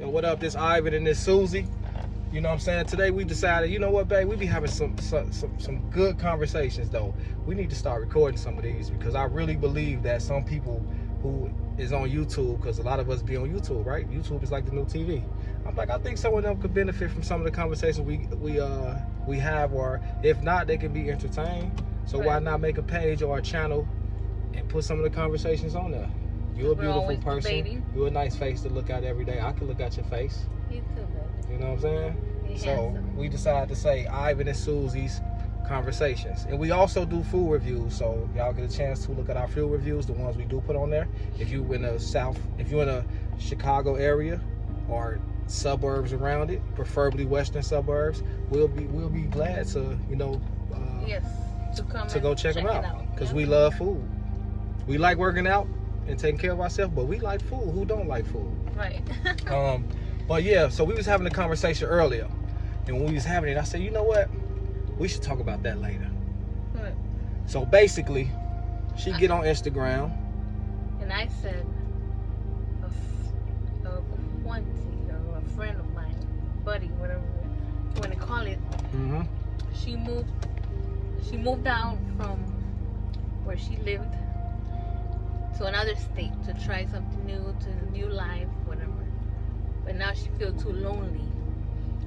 So what up, this Ivan and this Susie. You know what I'm saying? Today we decided, you know what, babe, we be having some good conversations though. We need to start recording some of these because I really believe that some people who is on YouTube, because a lot of us be on YouTube, right? YouTube is like the new TV. I'm like, I think some of them could benefit from some of the conversations we have, or if not, they can be entertained. So why not make a page or a channel and put some of the conversations on there? You're a beautiful person. Debating. You're a nice face to look at every day. I can look at your face. You too, baby. You know what I'm saying? So we decided to say Ivan and Susie's conversations. And we also do food reviews, so y'all get a chance to look at our food reviews, the ones we do put on there. If you're in the South, if you're in a Chicago area or suburbs around it, preferably western suburbs, we'll be glad to, you know, to go check them out because we love food. We like working out and taking care of ourselves, but we like food. Who don't like food? Right. But yeah, so we was having a conversation earlier, and when we was having it, I said, you know what? We should talk about that later. What? So basically, she get on Instagram, and I said, a friend of mine, buddy, whatever you want to call it. Mm-hmm. She moved out from where she lived to another state to try something new, to a new life, whatever. But now she feels too lonely.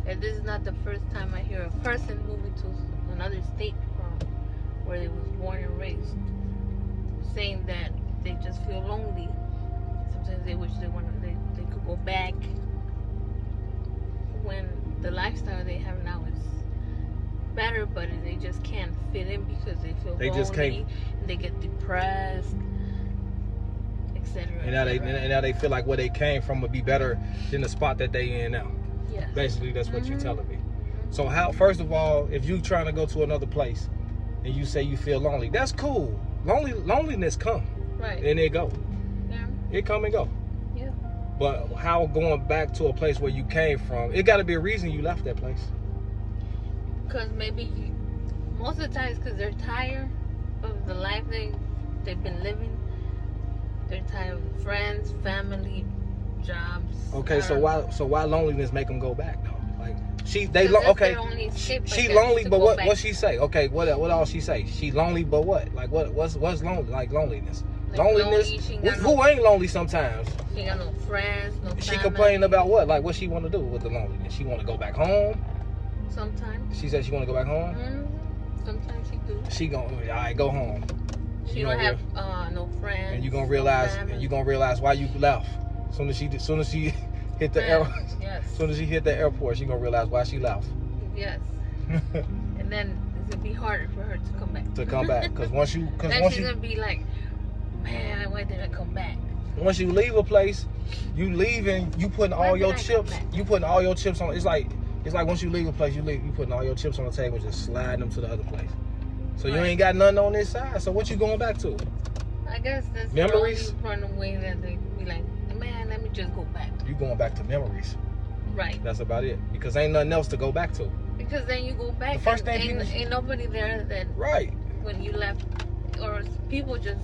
And this is not the first time I hear a person moving to another state from where they was born and raised, saying that they just feel lonely. Sometimes they wish they could go back when the lifestyle they have now is better, but they just can't fit in because they feel lonely. Just can't. They get depressed. And now they feel like where they came from would be better than the spot that they in now. Yes. Basically, that's what you're telling me. So how? First of all, if you trying to go to another place and you say you feel lonely, that's cool. Loneliness come. Right. And it go. Yeah. It come and go. Yeah. But how going back to a place where you came from? It got to be a reason you left that place. Because maybe most of the time it's because they're tired of the life they've been living. They're tired of friends, family, jobs. Okay, so why loneliness make them go back though? Like she lonely, but what she say? Okay, what else she say? She lonely, but what? Like what's lonely? Like loneliness. Like loneliness. Who ain't lonely sometimes? She ain't got no friends, no family. She complaining about what? Like what she want to do with the loneliness? She want to go back home. Sometimes. She said she want to go back home. Sometimes she do. She gonna all right, go home. She don't have no friends. And you gonna realize why you left. Soon as she hit the airport. Yes. Soon as she hit the airport, she gonna realize why she left. Yes. And then it's gonna be harder for her to come back. Because once she's gonna be like, man, why did I come back? Once you leave a place, you leaving, you putting all your chips. You putting all your chips on. It's like once you leave a place, you putting all your chips on the table, just sliding them to the other place. So you ain't got nothing on this side. So what you going back to? I guess that's memories. The only way that they be like, man, let me just go back. You going back to memories. Right. That's about it. Because ain't nothing else to go back to. Because then you go back. The first thing ain't nobody there that. Right. When you left, or people just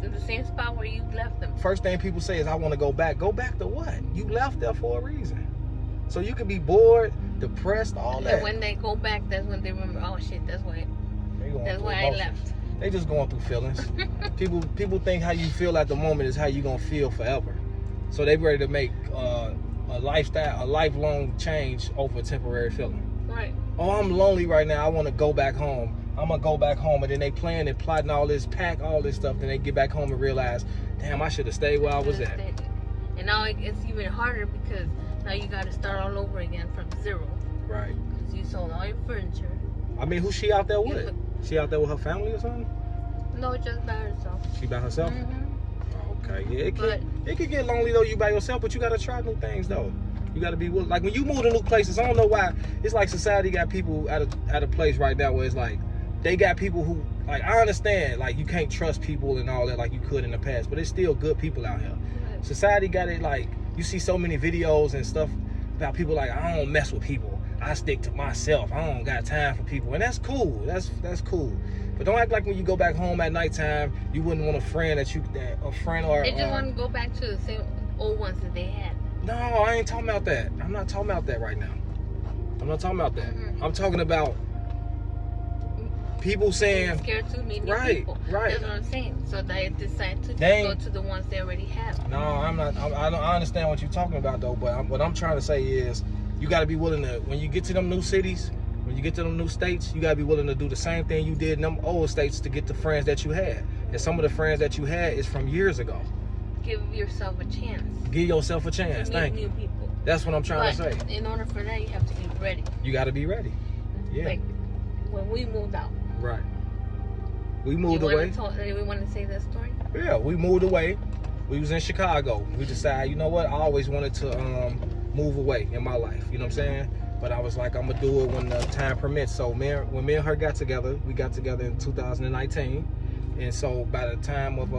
in the same spot where you left them. First thing people say is, I want to go back. Go back to what? You left there for a reason. So you could be bored, depressed, all that. And when they go back, that's when they remember. Oh shit, that's why I left. They just going through feelings. people think how you feel at the moment is how you gonna feel forever. So they ready to make a lifelong change over a temporary feeling. Right. Oh, I'm lonely right now. I want to go back home. I'm gonna go back home, and then they plan and plotting all this, pack all this stuff. Then they get back home and realize, damn, I should have stayed where I was at. And now it's even harder because now you got to start all over again from zero. Right. Because you sold all your furniture. I mean, who's she out there with? She out there with her family or something? No, just by herself. She by herself? Mm-hmm. Okay, yeah. It can get lonely though, you by yourself, but you gotta try new things though. You gotta be willing. Like when you move to new places, I don't know why. It's like society got people at a place right now where it's like they got people who, like, I understand, like you can't trust people and all that like you could in the past, but it's still good people out here. Right. Society got it like, you see so many videos and stuff about people like, I don't mess with people. I stick to myself. I don't got time for people, and that's cool. That's cool. But don't act like when you go back home at nighttime, you wouldn't want a friend or. They just want to go back to the same old ones that they had. No, I ain't talking about that. I'm not talking about that right now. I'm not talking about that. I'm talking about people saying scared to meet new people. Right. That's what I'm saying. So they decide to go to the ones they already have. No, I'm not. I understand what you're talking about though, but what I'm trying to say is, you got to be willing to, when you get to them new cities, when you get to them new states, you got to be willing to do the same thing you did in them old states to get the friends that you had. And some of the friends that you had is from years ago. Give yourself a chance. Give yourself a chance. Thank you. New people. That's what I'm trying to say. In order for that, you have to be ready. You got to be ready. Yeah. Like when we moved out. Right. We moved away. We want to say that story? Yeah, we moved away. We was in Chicago. We decided, you know what? I always wanted to move away in my life. You know what I'm saying? But I was like, I'm gonna do it when the time permits. So when me and her got together, we got together in 2019. And so by the time of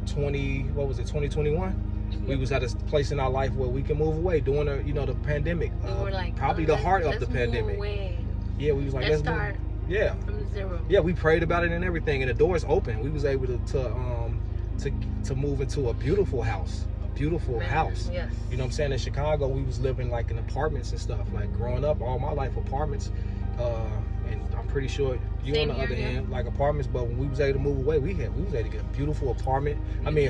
2021, we was at a place in our life where we can move away during the pandemic. We were like, probably the heart of the pandemic. Yeah, we was like, let's start. Yeah. From zero. Yeah, we prayed about it and everything, and the doors open. We was able to move into a beautiful house. House. Yes. You know what I'm saying? In Chicago, we was living like in apartments and stuff. Like growing up, all my life apartments. And I'm pretty sure you on the other end, like apartments. But when we was able to move away, we was able to get a beautiful apartment.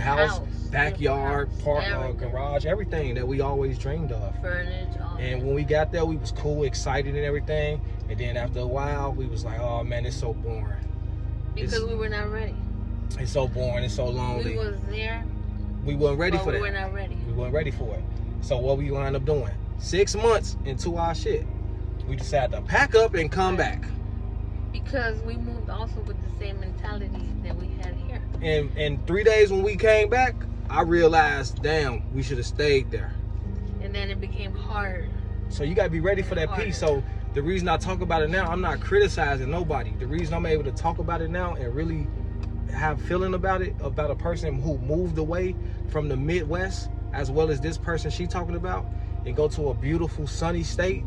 House, backyard, park, garage, everything that we always dreamed of. Furniture. And when we got there, we was cool, excited, and everything. And then after a while, we was like, oh man, it's so boring. Because we were not ready. It's so boring. It's so lonely. We was there. We weren't ready for that. We were not ready. We weren't ready for it. So what we wind up doing? 6 months into our shit, we decided to pack up and come back. Because we moved also with the same mentality that we had here. And in 3 days when we came back, I realized, damn, we should have stayed there. And then it became hard. So you gotta be ready for that piece. So the reason I talk about it now, I'm not criticizing nobody. The reason I'm able to talk about it now and really have feeling about it, about a person who moved away from the Midwest, as well as this person she talking about, and go to a beautiful sunny state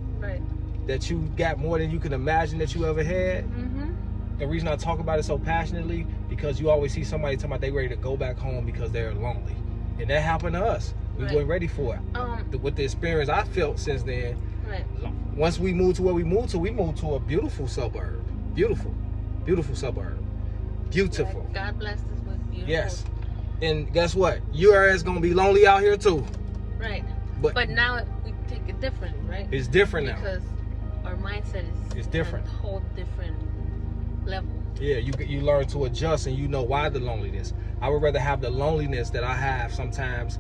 that you got more than you can imagine that you ever had. The reason I talk about it so passionately, because you always see somebody talking about they ready to go back home because they're lonely, and that happened to us. We weren't ready for it. With the experience I felt since then, once we moved to where we moved to a beautiful suburb. Beautiful suburb. Beautiful. God bless us with beautiful. Yes. And guess what? Your ass gonna be lonely out here too. Right. But now we take it differently, right? It's different now. Because our mindset is different. A whole different level. Yeah, you learn to adjust, and you know why the loneliness. I would rather have the loneliness that I have sometimes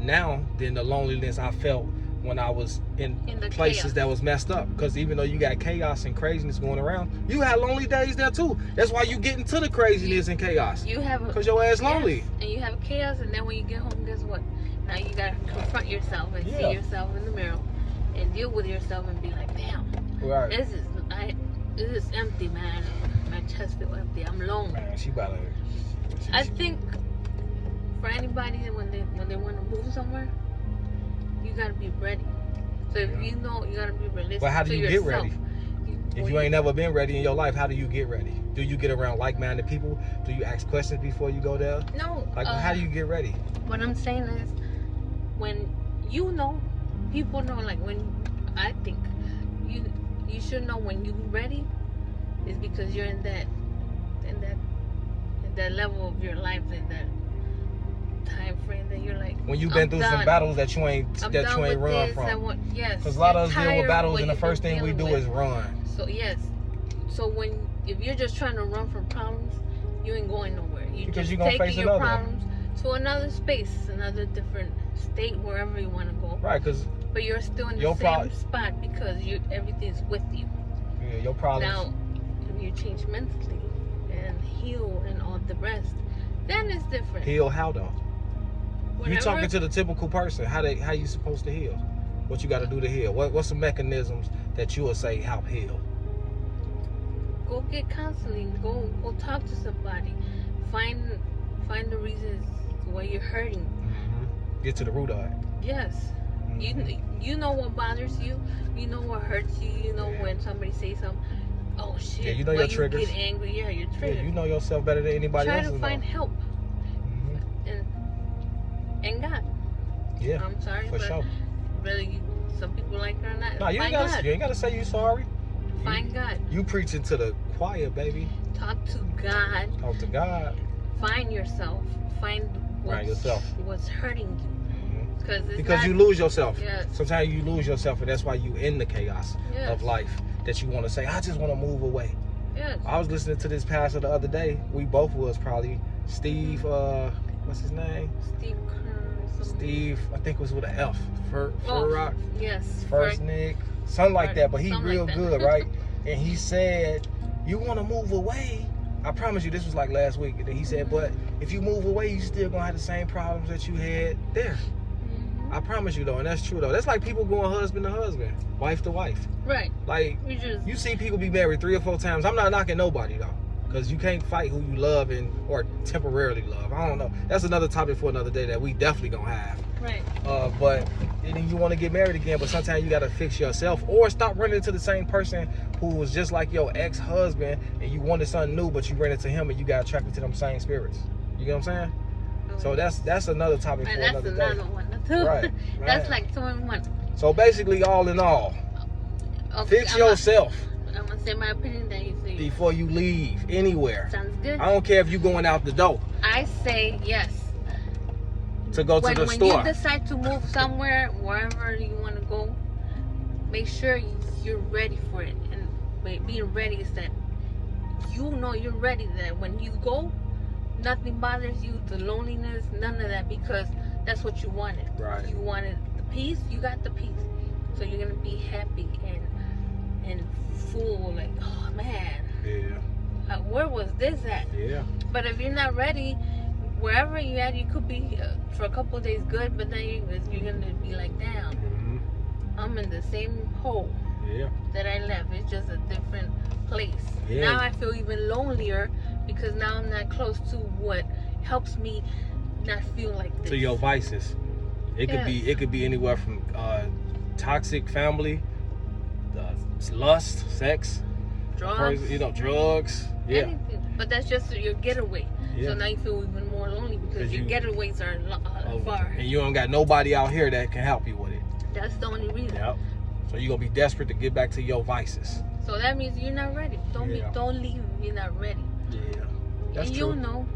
now than the loneliness I felt when I was in places chaos that was messed up. Because even though you got chaos and craziness going around, you had lonely days there too. That's why you get into the craziness and chaos. You have because your ass lonely. And you have chaos, and then when you get home, guess what? Now you gotta confront yourself and see yourself in the mirror and deal with yourself and be like, damn, this is empty, man. My chest feels empty. I'm lonely. Man, I think for anybody when they want to move somewhere, you gotta be ready. So if you know, you gotta be realistic. But how do you get ready? If you ain't never been ready in your life, how do you get ready? Do you get around like-minded people? Do you ask questions before you go there? No. Like, how do you get ready? What I'm saying is, when you know, people know. Like when I think you should know when you're ready, is because you're in that level of your life, in that time frame that you're like, when you've been through some battles that you ain't run from. Because a lot of us deal with battles, and the first thing we do is run. So so if you're just trying to run from problems, you ain't going nowhere. Because you're gonna face your problems to another space, another different state, wherever you want to go. Right, but you're still in the same spot because everything's with you. Yeah, your problems. Now, if you change mentally and heal and all the rest, then it's different. Heal how though? You talking to the typical person? How you supposed to heal? What you got to do to heal? What's the mechanisms that you will say help heal? Go get counseling. Go talk to somebody. Find the reasons why you're hurting. Get to the root of it. Yes. You know what bothers you. You know what hurts you. You know when somebody says something. Oh shit. Yeah, you know your triggers. You get angry. Yeah, your triggers. Yeah, you know yourself better than anybody else. Try to find help. And God. Yeah. I'm sorry, for but sure. whether some people like her or not. No, you ain't gotta say you sorry. Find God. You preaching to the choir, baby. Talk to God. Talk to God. Find yourself. Find what's hurting you. Because you lose yourself. Yes. Sometimes you lose yourself, and that's why you in the chaos Yes. of life. That you want to say, I just want to move away. Yes. I was listening to this pastor the other day. We both was probably Steve. What's his name? Steve Kerr. Steve. I think it was with an F. Rock. Yes. First Nick. Something like that. But he real like good, right? And he said, you want to move away. I promise you, this was like last week. And then he said, but if you move away, you still gonna have the same problems that you had there. I promise you though, and that's true though. That's like people going husband to husband, wife to wife. Right. Like you see people be married 3 or 4 times. I'm not knocking nobody though, because you can't fight who you love or temporarily love. I don't know. That's another topic for another day that we definitely gonna have. Right. But then you want to get married again, but sometimes you gotta fix yourself or stop running into the same person who was just like your ex-husband, and you wanted something new, but you ran into him and you got attracted to them same spirits. You get what I'm saying? So that's another topic for another day. That's another one too. Right. That's like 2 in 1. So basically, all in all, okay, fix yourself. I'm gonna say my opinion, then you say before you leave anywhere. Sounds good. I don't care if you're going out the door. I say yes. To go to the store. When you decide to move somewhere, wherever you want to go, make sure you're ready for it. And being ready is that you know you're ready. That when you go, nothing bothers you, the loneliness, none of that, because that's what you wanted. Right. You wanted the peace, you got the peace. So you're gonna be happy and full, like, oh man. Yeah. Where was this at? Yeah. But if you're not ready, wherever you're at, you could be for a couple of days good, but then you're gonna be like, damn, I'm in the same hole that I left. It's just a different place. Yeah. Now I feel even lonelier because now I'm not close to what helps me not feel like this. To your vices. It could be anywhere from toxic family, lust, sex, drugs, drugs. Yeah. Anything. But that's just your getaway. Yeah. So now you feel even more lonely because your getaways are far. And you don't got nobody out here that can help you with it. That's the only reason. Yep. So you're gonna be desperate to get back to your vices. So that means you're not ready. Don't leave if you're not ready. Yeah. That's and true. you'll know.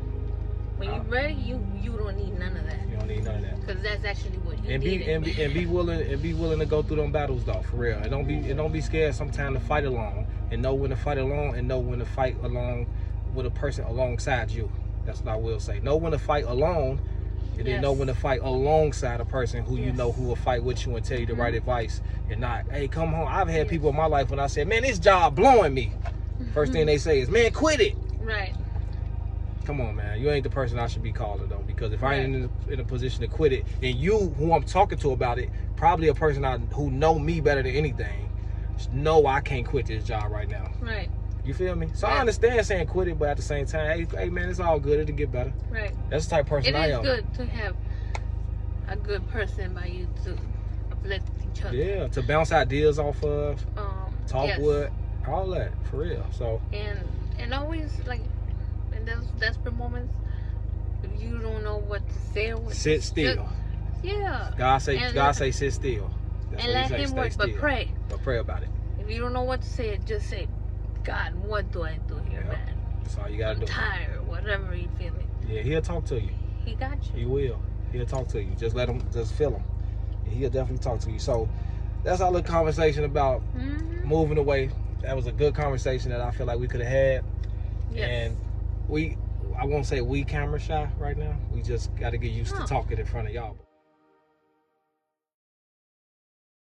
When you're ready, you don't need none of that. You don't need none of that. Because that's actually what you need. And be willing to go through them battles though, for real. And don't be scared sometimes to fight alone. And know when to fight alone, and know when to fight along with a person alongside you. That's what I will say. Know when to fight alone, and then know when to fight alongside a person who you know who will fight with you and tell you the right advice, and not, hey, come home. I've had people in my life when I said, man, this job blowing me. First thing they say is, man, quit it. Right. Come on, man. You ain't the person I should be calling though, because if I ain't in a position to quit it, and you who I'm talking to about it, probably a person who know me better than anything, know I can't quit this job right now. Right. You feel me? So I understand saying quit it, but at the same time, hey man, it's all good. It'll get better. Right. That's the type of person I am. It is good to have a good person by you to uplift each other. Yeah, to bounce ideas off of, talk with, all that, for real. So and always like in those desperate moments, if you don't know what to say or what sit still. God say sit still. That's and let him work, but pray. But pray about it. If you don't know what to say, just say, God, what do I do here, man? That's all you gotta do. I'm tired, whatever you feeling. Yeah, he'll talk to you. He got you. He will. He'll talk to you. Just let him, just feel him. He'll definitely talk to you. So that's our little conversation about moving away. That was a good conversation that I feel like we could have had. Yes. And I won't say we camera shy right now. We just got to get used to talking in front of y'all.